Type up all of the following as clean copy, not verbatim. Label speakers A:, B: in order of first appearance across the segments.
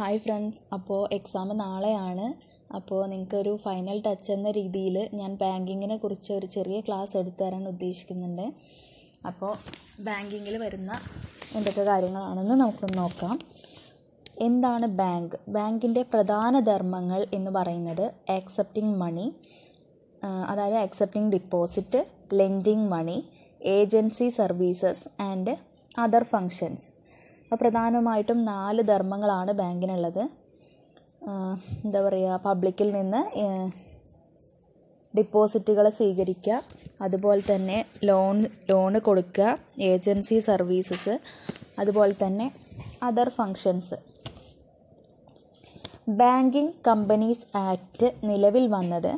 A: Hi friends, അപ്പോൾ exam നാളെയാണ്. അപ്പോൾ നിങ്ങൾക്കൊരു ഫൈനൽ ടച്ച് എന്ന രീതിയിൽ ഞാൻ ബാങ്കിങ്ങിനെ കുറിച്ച് ഒരു ചെറിയ ക്ലാസ് എടുത്തു തരാൻ ഉദ്ദേശിക്കുന്നുണ്ട്. അപ്പോൾ ബാങ്കിങ്ങിൽ വരുന്ന എന്തൊക്കെ കാര്യങ്ങളാണെന്ന് നമുക്കൊന്ന് നോക്കാം. എന്താണ് ബാങ്ക്? ബാങ്കിൻ്റെ പ്രധാന ധർമ്മങ്ങൾ എന്ന് പറയുന്നത് ആക്സെപ്റ്റിംഗ് മണി, അതായത് accepting deposit, lending money, agency services and other functions. അപ്പോൾ പ്രധാനമായിട്ടും 4 ധർമ്മങ്ങളാണ് ബാങ്കിനുള്ളത്. പബ്ലിക്കിൽ നിന്ന് ഡിപ്പോസിറ്റുകൾ സ്വീകരിക്കുക, അതുപോലെ തന്നെ ലോണ് കൊടുക്കുക, ഏജൻസി സർവീസസ്, അതുപോലെ തന്നെ other functions. Banking companies act നിലവിൽ വന്നത്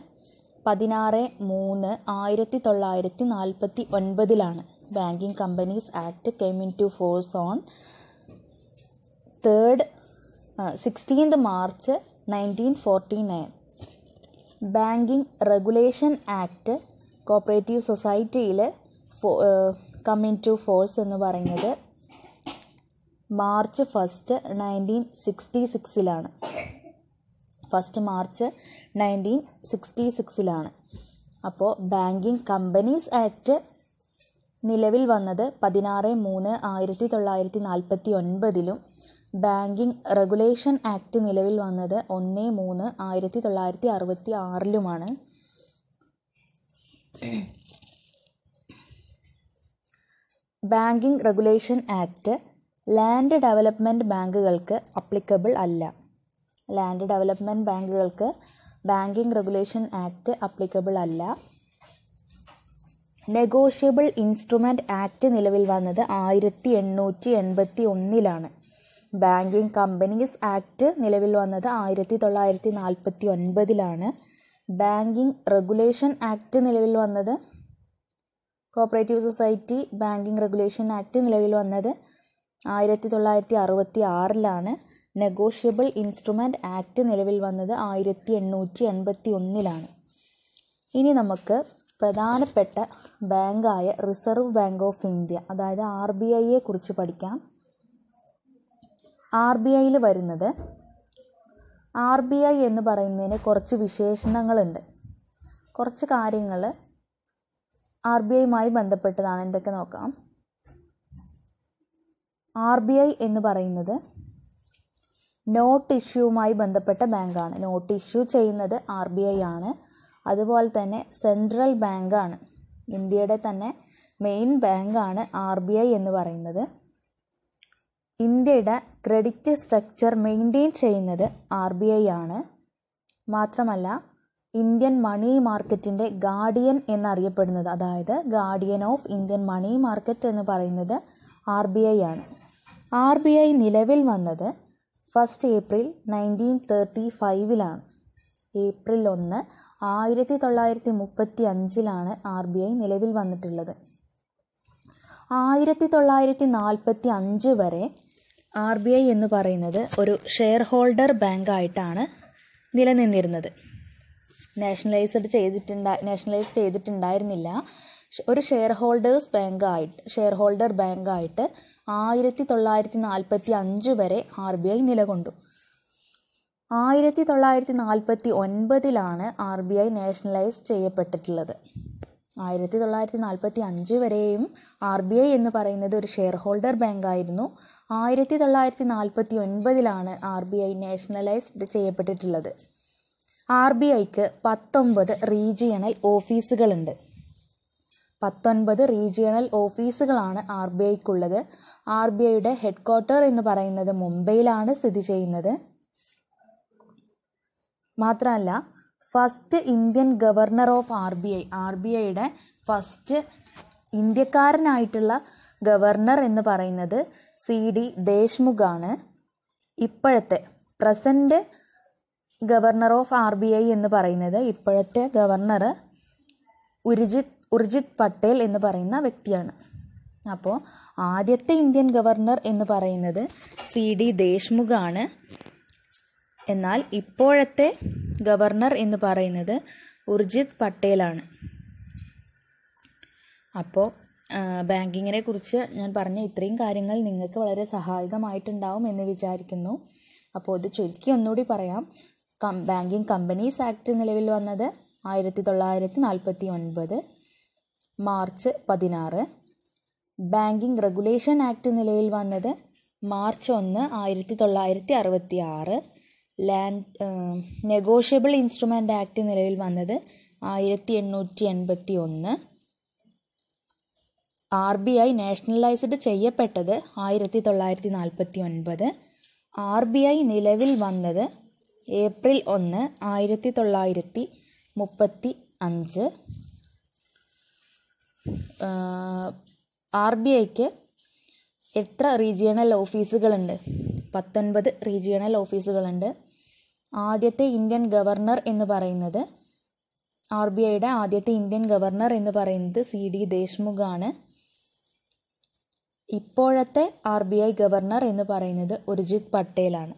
A: 16/3/1949 banking companies act came in to force on 16th March 1949. Banking regulation act cooperative സൊസൈറ്റിയിൽ കം ഇൻ ടു ഫോഴ്സ് എന്ന് പറയുന്നത് March 1, 1966. 1 March 1966. അപ്പോൾ ബാങ്കിങ് കമ്പനീസ് ആക്ട് നിലവിൽ വന്നത് 16/3/1949 ബാങ്കിങ് റെഗുലേഷൻ ആക്ട് നിലവിൽ വന്നത് 1/3/1966. Banking regulation act land development ബാങ്കുകൾക്ക് applicable അല്ല. ലാൻഡ് ഡെവലപ്മെൻറ്റ് ബാങ്കുകൾക്ക് ബാങ്കിങ് റെഗുലേഷൻ ആക്ട് അപ്ലിക്കബിൾ അല്ല. നെഗോഷ്യബിൾ ഇൻസ്ട്രുമെൻറ്റ് ആക്ട് നിലവിൽ വന്നത് 1881. ബാങ്കിങ് കമ്പനീസ് ആക്ട് നിലവിൽ വന്നത് 1949. ബാങ്കിങ് റെഗുലേഷൻ ആക്ട് നിലവിൽ വന്നത് cooperative society banking regulation act നിലവിൽ വന്നത് 1966. നെഗോഷ്യബിൾ ഇൻസ്ട്രുമെൻറ്റ് ആക്ട് നിലവിൽ വന്നത് 1881. ഇനി നമുക്ക് പ്രധാനപ്പെട്ട ബാങ്കായ റിസർവ് ബാങ്ക് ഓഫ് ഇന്ത്യ, അതായത് RBIയെ കുറിച്ച് പഠിക്കാം. RBIയിൽ വരുന്നത്, RBI എന്ന് പറയുന്നതിന് കുറച്ച് വിശേഷണങ്ങളുണ്ട്. കുറച്ച് കാര്യങ്ങൾ RBIയുമായി ബന്ധപ്പെട്ടതാണ്. എന്തൊക്കെ നോക്കാം. RBI എന്ന് പറയുന്നത് നോട്ട് ഇഷ്യൂവുമായി ബന്ധപ്പെട്ട ബാങ്കാണ്. നോട്ട് ഇഷ്യൂ ചെയ്യുന്നത് RBI ആണ്. അതുപോലെ തന്നെ സെൻട്രൽ ബാങ്കാണ്. ഇന്ത്യയുടെ തന്നെ മെയിൻ ബാങ്കാണ് RBI എന്ന് പറയുന്നത്. ഇന്ത്യയുടെ ക്രെഡിറ്റ് സ്ട്രക്ചർ മെയിൻറ്റെയിൻ ചെയ്യുന്നത് RBI ആണ്. മാത്രമല്ല ഇന്ത്യൻ മണി മാർക്കറ്റിൻ്റെ ഗാർഡിയൻ എന്നറിയപ്പെടുന്നത്, അതായത് guardian of Indian money market എന്ന് പറയുന്നത് RBI ആണ്. RBI നിലവിൽ വന്നത് 1 April 1935. April 1, 1935 RBI നിലവിൽ വന്നിട്ടുള്ളത്. 1945 വരെ RBI എന്ന് പറയുന്നത് ഒരു ഷെയർ ഹോൾഡർ ബാങ്കായിട്ടാണ് നിലനിന്നിരുന്നത്. നാഷണലൈസ് ചെയ്തിട്ടുണ്ടായിരുന്നില്ല. ഒരു ഷെയർ ഹോൾഡർ ബാങ്കായിട്ട് 1945 വരെ RBI നിലകൊണ്ടു. 1949 RBI നാഷണലൈസ് ചെയ്യപ്പെട്ടിട്ടുള്ളത്. 1945 വരെയും RBI എന്ന് പറയുന്നത് ഒരു ഷെയർ ഹോൾഡർ ബാങ്കായിരുന്നു. 1949 RBI നാഷണലൈസ്ഡ് ചെയ്യപ്പെട്ടിട്ടുള്ളത്. RBIക്ക് 19 റീജിയണൽ ഓഫീസുകളുണ്ട്. 19 റീജിയണൽ ഓഫീസുകളാണ് RBIക്കുള്ളത്. RBIയുടെ ഹെഡ് ക്വാർട്ടർ എന്ന് പറയുന്നത് മുംബൈയിലാണ് സ്ഥിതി ചെയ്യുന്നത്. മാത്രമല്ല ഫസ്റ്റ് ഇന്ത്യൻ ഗവർണർ ഓഫ് RBIയുടെ ഫസ്റ്റ് ഇന്ത്യക്കാരനായിട്ടുള്ള ഗവർണർ എന്ന് പറയുന്നത് CD ദേശ്മുഖാണ്. ഇപ്പോഴത്തെ പ്രസൻറ്റ് ഗവർണർ ഓഫ് RBI എന്ന് പറയുന്നത്, ഇപ്പോഴത്തെ ഗവർണർ ഉർജിത് പട്ടേൽ എന്ന് പറയുന്ന വ്യക്തിയാണ്. അപ്പോൾ ആദ്യത്തെ ഇന്ത്യൻ ഗവർണർ എന്ന് പറയുന്നത് CD ദേശ്മുഖാണ്. എന്നാൽ ഇപ്പോഴത്തെ ഗവർണർ എന്ന് പറയുന്നത് ഉർജിത് പട്ടേലാണ്. അപ്പോൾ ബാങ്കിങ്ങിനെ കുറിച്ച് ഞാൻ പറഞ്ഞ ഇത്രയും കാര്യങ്ങൾ നിങ്ങൾക്ക് വളരെ സഹായകമായിട്ടുണ്ടാവും എന്ന് വിചാരിക്കുന്നു. അപ്പോൾ ഇത് ചുരുക്കി ഒന്നുകൂടി പറയാം. ബാങ്കിങ് കമ്പനീസ് ആക്ട് നിലവിൽ വന്നത് 1949 മാർച്ച് 16. ബാങ്കിങ് റെഗുലേഷൻ ആക്ട് നിലവിൽ വന്നത് മാർച്ച് 1, 1966. നെഗോഷ്യബിൾ ഇൻസ്ട്രുമെൻ്റ് ആക്ട് നിലവിൽ വന്നത് 1881. RBI നാഷണലൈസ്ഡ് ചെയ്യപ്പെട്ടത് 1949. RBI നിലവിൽ വന്നത് ഏപ്രിൽ 1, 1935. RBIക്ക് എത്ര റീജിയണൽ ഓഫീസുകളുണ്ട്? 19 റീജിയണൽ ഓഫീസുകളുണ്ട്. ആദ്യത്തെ ഇന്ത്യൻ ഗവർണർ എന്ന് പറയുന്നത് RBIയുടെ ആദ്യത്തെ ഇന്ത്യൻ ഗവർണർ എന്ന് പറയുന്നത് CD ദേശ്മുഖ് ആണ്. ഇപ്പോഴത്തെ RBI ഗവർണർ എന്ന് പറയുന്നത് ഉർജിത് പട്ടേലാണ്.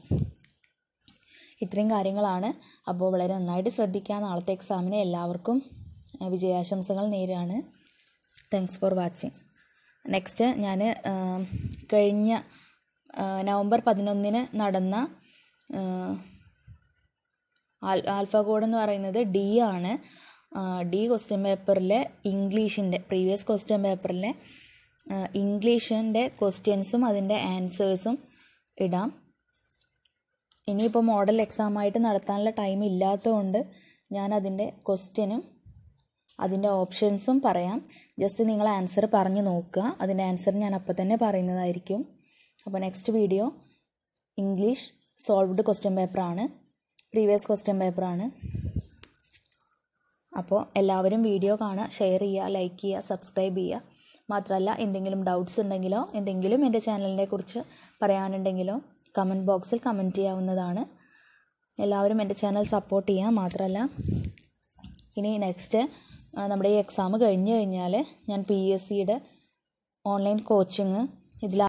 A: ഇത്രയും കാര്യങ്ങളാണ്. അപ്പോൾ വളരെ നന്നായിട്ട് ശ്രദ്ധിക്കുക. നാളത്തെ എക്സാമിന് എല്ലാവർക്കും വിജയാശംസകൾ നേരാണ്. Thanks for watching. നെക്സ്റ്റ് ഞാൻ കഴിഞ്ഞ നവംബർ 11 നടന്ന ആൽഫാഗോഡ് എന്ന് പറയുന്നത് D ആണ്. D ക്വസ്റ്റ്യൻ പേപ്പറിലെ ഇംഗ്ലീഷിൻ്റെ പ്രീവിയസ് ക്വസ്റ്റ്യൻ പേപ്പറിലെ ഇംഗ്ലീഷിൻ്റെ ക്വസ്റ്റ്യൻസും അതിൻ്റെ ആൻസേഴ്സും ഇടാം. ഇനിയിപ്പോൾ മോഡൽ എക്സാമായിട്ട് നടത്താനുള്ള ടൈം ഇല്ലാത്തതുകൊണ്ട് ഞാൻ അതിൻ്റെ ക്വസ്റ്റ്യനും അതിൻ്റെ ഓപ്ഷൻസും പറയാം. ജസ്റ്റ് നിങ്ങൾ ആൻസർ പറഞ്ഞു നോക്കുക. അതിൻ്റെ ആൻസർ ഞാൻ അപ്പോൾ തന്നെ പറയുന്നതായിരിക്കും. അപ്പോൾ next video English solved question പേപ്പറാണ്, പ്രീവിയസ് ക്വസ്റ്റ്യൻ പേപ്പറാണ്. അപ്പോൾ എല്ലാവരും വീഡിയോ കാണുക, ഷെയർ ചെയ്യുക, ലൈക്ക് ചെയ്യുക, സബ്സ്ക്രൈബ് ചെയ്യുക. മാത്രമല്ല എന്തെങ്കിലും ഡൗട്ട്സ് ഉണ്ടെങ്കിലോ എന്തെങ്കിലും എൻ്റെ ചാനലിനെ കുറിച്ച് പറയാനുണ്ടെങ്കിലോ കമൻറ്റ് ബോക്സിൽ കമൻറ്റ് ചെയ്യാവുന്നതാണ്. എല്ലാവരും എൻ്റെ ചാനൽ സപ്പോർട്ട് ചെയ്യുക. മാത്രമല്ല ഇനി നെക്സ്റ്റ് നമ്മുടെ ഈ എക്സാം കഴിഞ്ഞ് കഴിഞ്ഞാൽ ഞാൻ PSCയുടെ ഓൺലൈൻ കോച്ചിങ് ഇതിൽ